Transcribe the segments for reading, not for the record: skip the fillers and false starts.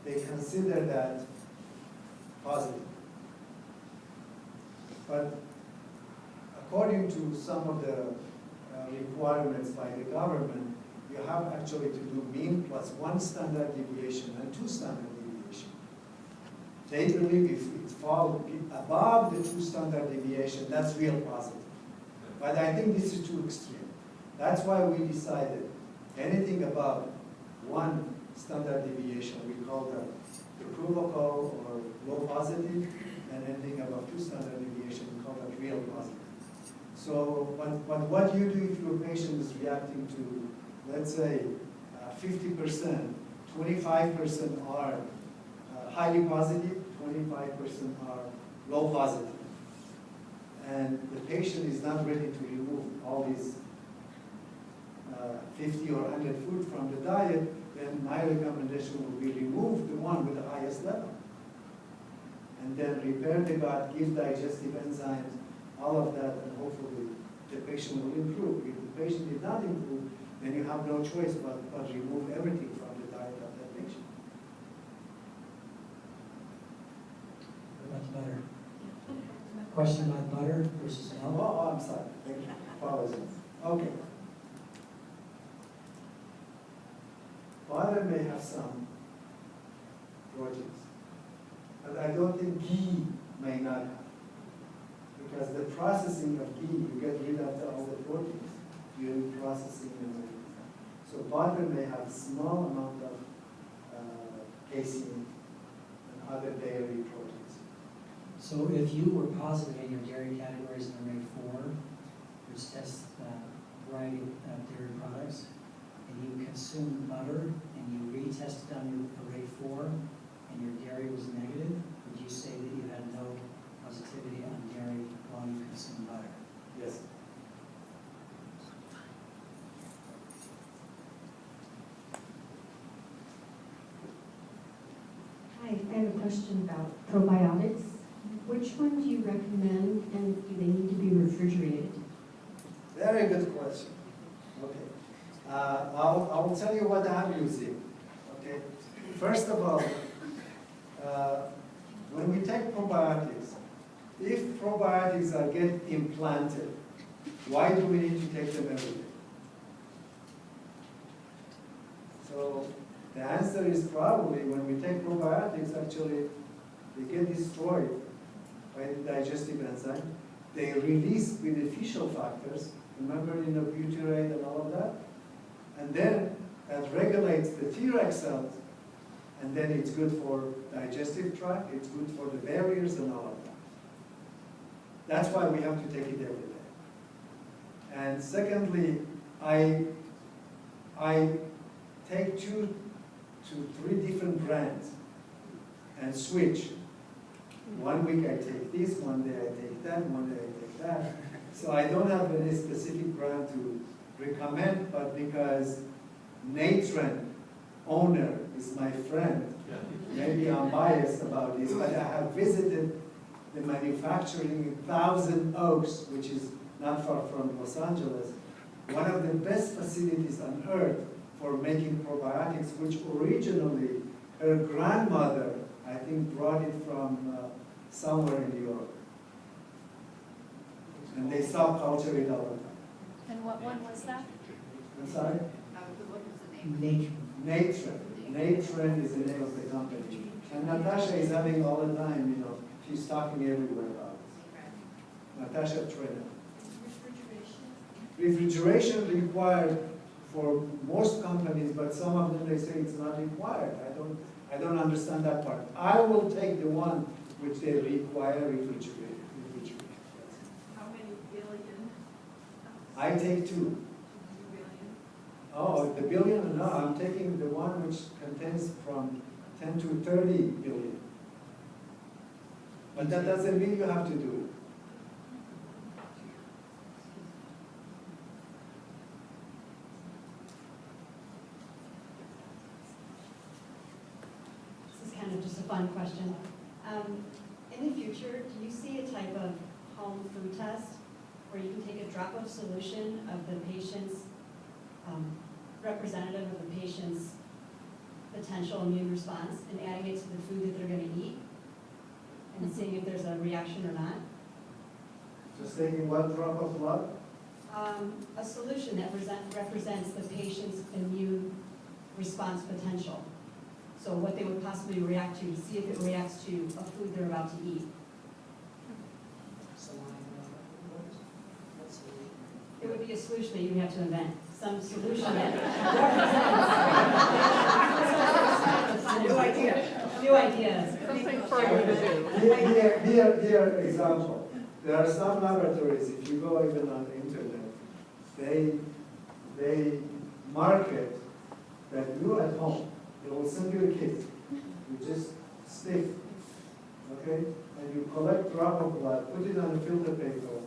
they consider that positive. But according to some of the requirements by the government, you have actually to do mean plus 1 standard deviation and 2 standard deviation. They believe if it falls above the 2 standard deviation, that's real positive. But I think this is too extreme. That's why we decided anything above 1 standard deviation, we call that the provocol or low positive, and anything above 2 standard deviation, we call that real positive. So, but what you do if your patient is reacting to, let's say, 50%, 25% are highly positive, 25% are low positive. And the patient is not ready to remove all these 50 or 100 food from the diet, then my recommendation would be remove the one with the highest level. And then repair the gut, give digestive enzymes, all of that, and hopefully the patient will improve. If the patient did not improve, then you have no choice but remove everything from the diet of that patient. What about butter? Question about butter versus milk? Oh, I'm sorry. Thank you. Apologies. Okay. Butter may have some proteins, but I don't think ghee may not have. Because the processing of ghee, you get rid of all the proteins during processing and everything. So butter may have small amount of casein and other dairy proteins. So if you were positive in your dairy categories in array 4, which tests a variety of dairy products, and you consumed butter and you retested on your array 4 and your dairy was negative, would you say that you had no positivity on dairy while you consume butter? Yes. Hi, I have a question about probiotics. Which one do you recommend, and do they need to be refrigerated? Very good question. Okay. I will tell you what I'm using. Okay. First of all, when we take probiotics, if probiotics are get implanted, why do we need to take them every day? So the answer is probably when we take probiotics, actually they get destroyed by the digestive enzyme. They release beneficial factors, remember in the butyrate and all of that? And then that regulates the Cyrex cells, and then it's good for digestive tract, it's good for the barriers and all of that. That's why we have to take it every day. And secondly, I take 2 to 3 different brands and switch. One week I take this, one day I take that, one day I take that. So I don't have any specific brand to recommend, but because Natron owner is my friend, maybe I'm biased about this, but I have visited the manufacturing in Thousand Oaks, which is not far from Los Angeles, one of the best facilities on earth for making probiotics, which originally her grandmother, I think, brought it from somewhere in Europe. And they cell culture it all the time. And what one was that? I'm sorry? Nature. Natron. Natron is the name of the company. And Natasha is having all the time, she's talking everywhere about it. Natasha Trainer. Refrigeration required for most companies, but some of them they say it's not required. I don't understand that part. I will take the one which they require refrigerated. How many billion? I take 2. Oh, the billion? No, I'm taking the one which contains from 10 to 30 billion. But that doesn't mean you have to do it. This is kind of just a fun question. In the future, do you see a type of home food test where you can take a drop of solution of the patient's representative of the patient's potential immune response and adding it to the food that they're going to eat and seeing if there's a reaction or not. Just taking one drop of blood? A solution that represents the patient's immune response potential. So what they would possibly react to see if it reacts to a food they're about to eat. It would be a solution that you would have to invent. Some solution that represents new ideas. Something for you to do. Here, example. There are some laboratories, if you go even on the internet, they market that you at home, they will send you a kit. You just stick, okay? And you collect drop of blood, put it on a filter paper,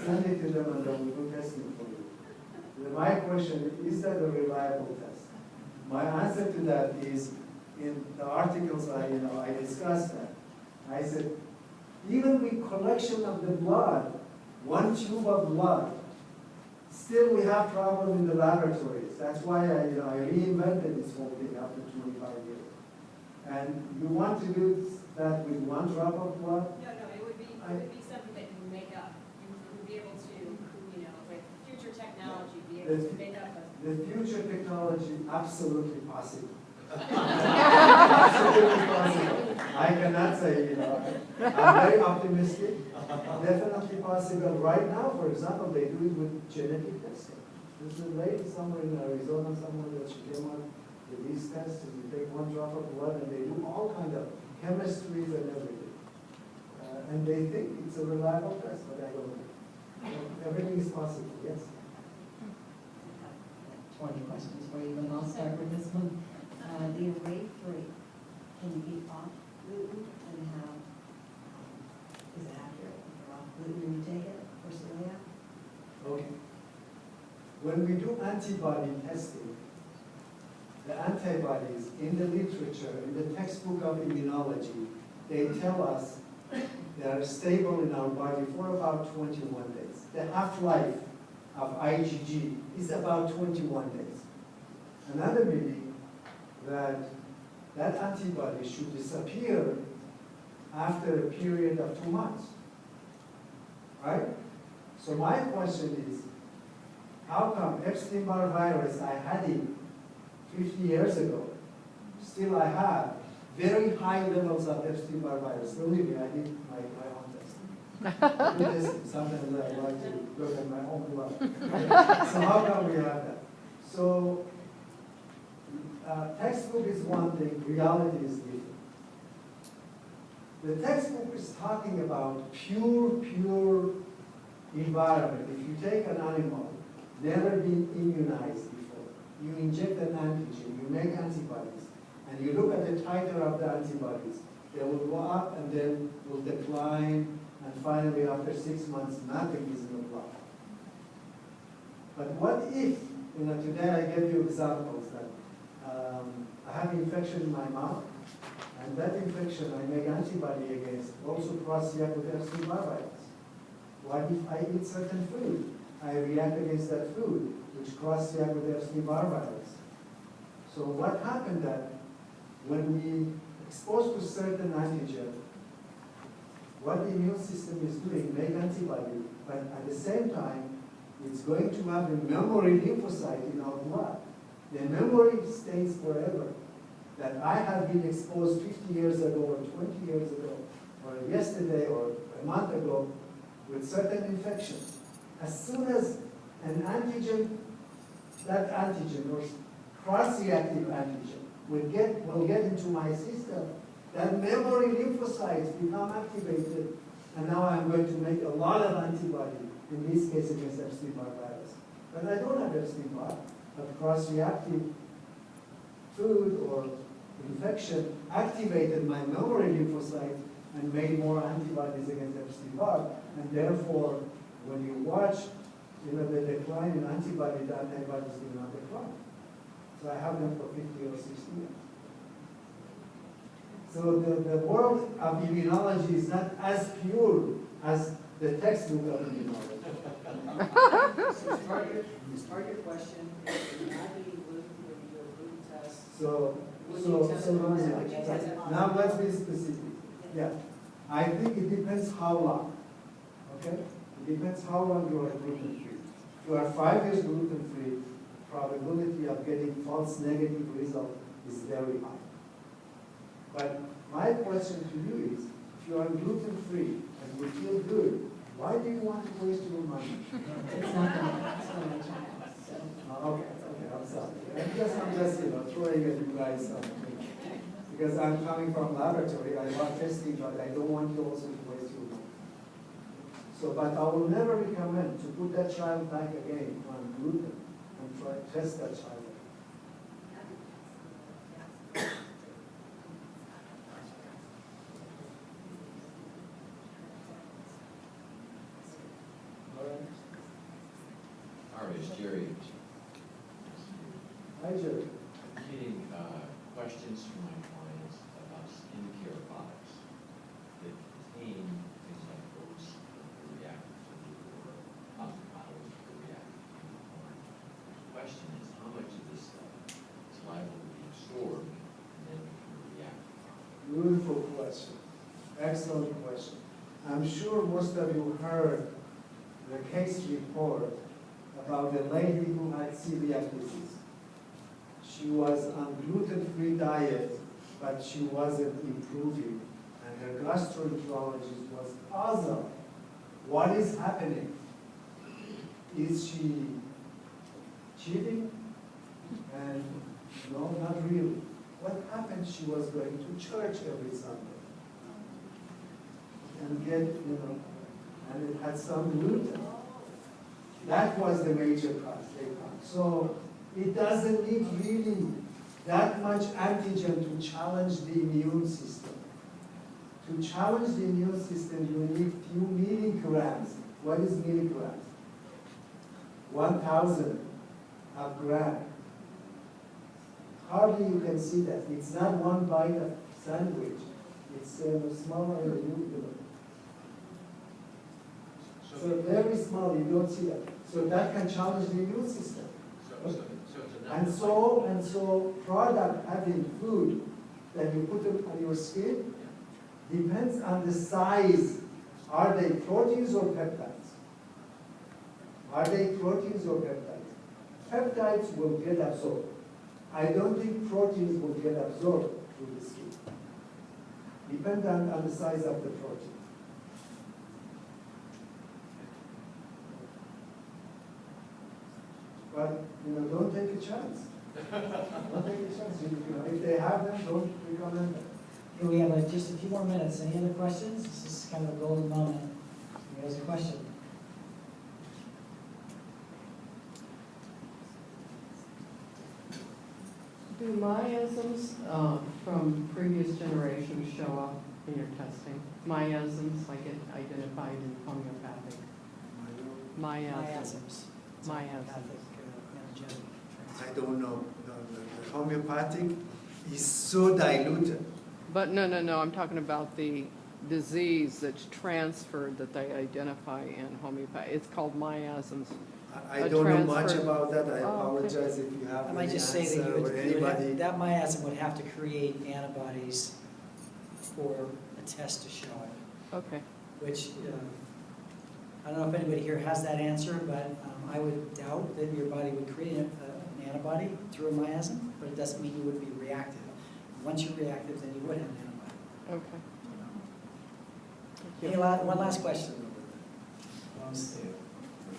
send it to them, and they will do testing for you. My question is that a reliable test? My answer to that is, in the articles I discussed that. I said, even with collection of the blood, one tube of blood, still we have problem in the laboratories. That's why I reinvented this whole thing after 25 years. And you want to do that with one drop of blood? No, it would be something that you would make up. You would be able to, with future technology, be able to make up The future technology, absolutely possible. Absolutely possible. I cannot say, I'm very optimistic. Definitely possible. Right now, for example, they do it with genetic testing. There's a lady somewhere in Arizona, somewhere that she came up with these tests, and you take one drop of blood, and they do all kind of chemistries and everything. And they think it's a reliable test, but I don't know. Everything is possible, yes. 20 questions for you, and I'll start with this one. The array-free, can you eat off gluten and have, is it accurate if you're off gluten when you take it, or celiac? Okay. When we do antibody testing, the antibodies in the literature, in the textbook of immunology, they tell us they are stable in our body for about 21 days. The half-life of IgG is about 21 days. Another meaning that antibody should disappear after a period of 2 months, right? So my question is, how come Epstein-Barr virus, I had it 50 years ago, still I have very high levels of Epstein-Barr virus. Believe me, I did my own testing. Sometimes I like to look at my own blood. So how come we have that? So textbook is one thing, reality is different. The textbook is talking about pure environment. If you take an animal, never been immunized before, you inject an antigen, you make antibodies, and you look at the titer of the antibodies, they will go up and then will decline, and finally after 6 months, nothing is in the blood. But what if, today I gave you examples that I have infection in my mouth, and that infection I make antibody against, also cross-react with Epstein-Barr virus. What if I eat certain food? I react against that food, which cross-react with Epstein-Barr virus. So what happened that when we expose to certain antigen, what the immune system is doing, make antibody, but at the same time, it's going to have a memory lymphocyte in our blood. The memory stays forever. That I have been exposed 50 years ago, or 20 years ago, or yesterday, or a month ago, with certain infection. As soon as an antigen, that antigen, or cross-reactive antigen, will get into my system, that memory lymphocytes become activated, and now I'm going to make a lot of antibody, in this case against Epstein-Barr virus. But I don't have Epstein-Barr, but cross-reactive food or infection activated my memory lymphocyte and made more antibodies against Epstein-Barr, and therefore, when you watch the decline in antibody, the antibodies do not decline. So I have them for 50 or 60 years. So the world of immunology is not as pure as the textbook of immunology. So start your question. If you're not eating gluten, when you do a gluten test, So Now let's be specific. Yeah, I think it depends how long. Okay, it depends how long you are gluten free. If you are 5 years gluten free, probability of getting false negative result is very high. But my question to you is, if you are gluten free and you feel good, why do you want to waste your money? It's not my child, so. Okay, I'm sorry. I'm just throwing at you guys something. Because I'm coming from laboratory, I love testing, but I don't want you also to waste your money. So, but I will never recommend to put that child back again on gluten and try to test that child. Jerry. Hi, Jerry. I'm getting questions from my clients about skincare products that contain things like oats or reactive food or avocados or reactive food. The question is, how much of this stuff is liable to be absorbed and then become a reactive product? Beautiful question. Excellent question. I'm sure most of you heard the case report about the lady who had celiac disease. She was on gluten-free diet, but she wasn't improving. And her gastroenterologist was puzzled. What is happening? Is she cheating? And no, not really. What happened? She was going to church every Sunday. And and it had some gluten. That was the major cause they found. So it doesn't need really that much antigen to challenge the immune system. To challenge the immune system, you need few milligrams. What is milligrams? 1,000 of gram. Hardly you can see that. It's not one bite of sandwich. It's smaller than you. So very small, you don't see that. So that can challenge the immune system. And so product having food that you put them on your skin depends on the size. Are they proteins or peptides? Are they proteins or peptides? Peptides will get absorbed. I don't think proteins will get absorbed through the skin. Depend on the size of the protein. But don't take a chance. Don't take a chance. If they have them, don't recommend them. Okay, we have just a few more minutes. Any other questions? This is kind of a golden moment. Who has a question? Do myosins from previous generations show up in your testing? Myosins, like it identified in homeopathic. Myosins. I don't know. The homeopathic is so diluted. But no, I'm talking about the disease that's transferred that they identify in homeopathy. It's called myosins. I don't know much about that. I apologize if you have I might any just say that answer or anybody. that myosin would have to create antibodies for a test to show it. Okay. Which, I don't know if anybody here has that answer, but I would doubt that your body would create an antibody through a myosin, but it doesn't mean you would be reactive. Once you're reactive, then you would have an antibody. Okay. Any one last question.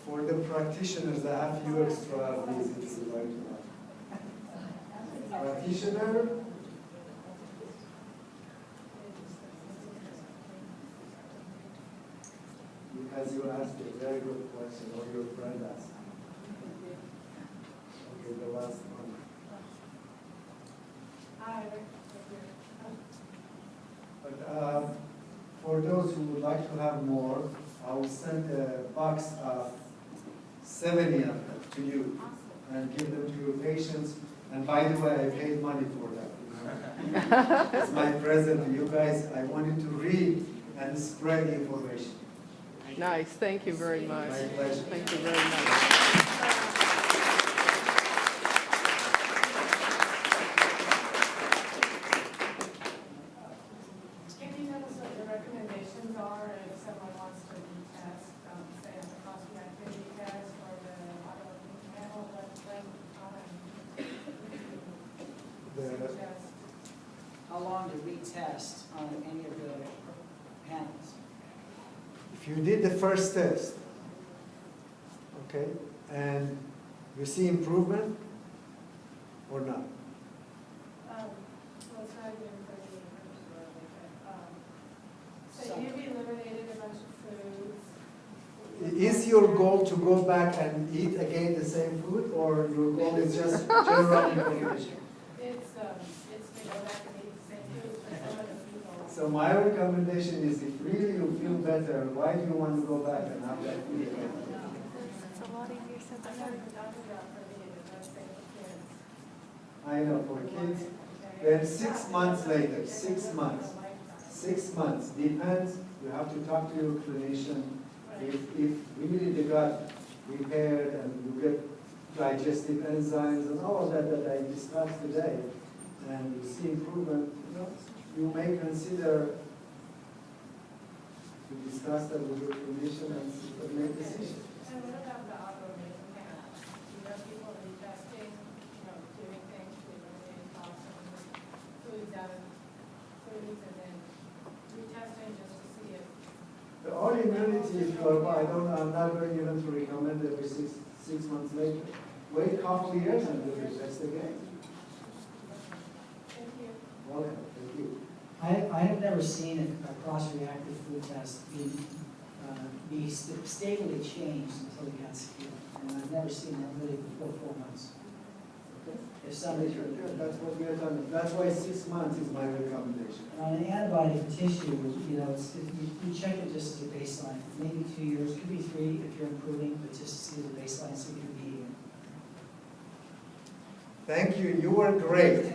For the practitioners, I have few extra visits right now. Practitioner? Because you asked a very good question, or your friend asked. Okay, the last one. Hi. But for those who would like to have more, I will send a box of 70 of them to you and give them to your patients. And by the way, I paid money for that. It's my present to you guys. I wanted to read and spread the information. Nice. Thank you very much. My pleasure. Thank you very much. how long to retest on any of the panels? If you did the first test, okay, and you see improvement or not? Well, it's not even for the first so you've eliminated a bunch of foods. Is your goal to go back and eat again the same food, or your goal is just general information? It's to go back and eat the same foods for some of the people. So my recommendation is, if really you feel better, why do you want to go back and have that food again? It's a lot easier said I'm than not done. even talking about for me, but I'm saying for kids. I know, for kids, Okay? then 6 months later, 6 months. 6 months, depends, you have to talk to your clinician. If really the gut repaired and you get digestive enzymes and all of that I discussed today, and you see improvement, you may consider to discuss that with your clinician and make a decision. And what about the autoimmune panels? People retesting, doing things to eliminate toxins, foods out of foods, and then retesting just to see if. The autoimmunity, if you are, I'm not going even to recommend every six months later. Wait a couple of years and do the test again. Thank you. Welcome, thank you. I have never seen a cross-reactive food test be stably changed until it got skipped. And I've never seen that really before 4 months. If somebody, That's what we are talking, that's why 6 months is my recommendation. and on an antibody for tissue, you check it just as a baseline. Maybe 2 years, could be 3 if you're improving, but just see as a baseline, see if you're beating it. Thank you, you were great.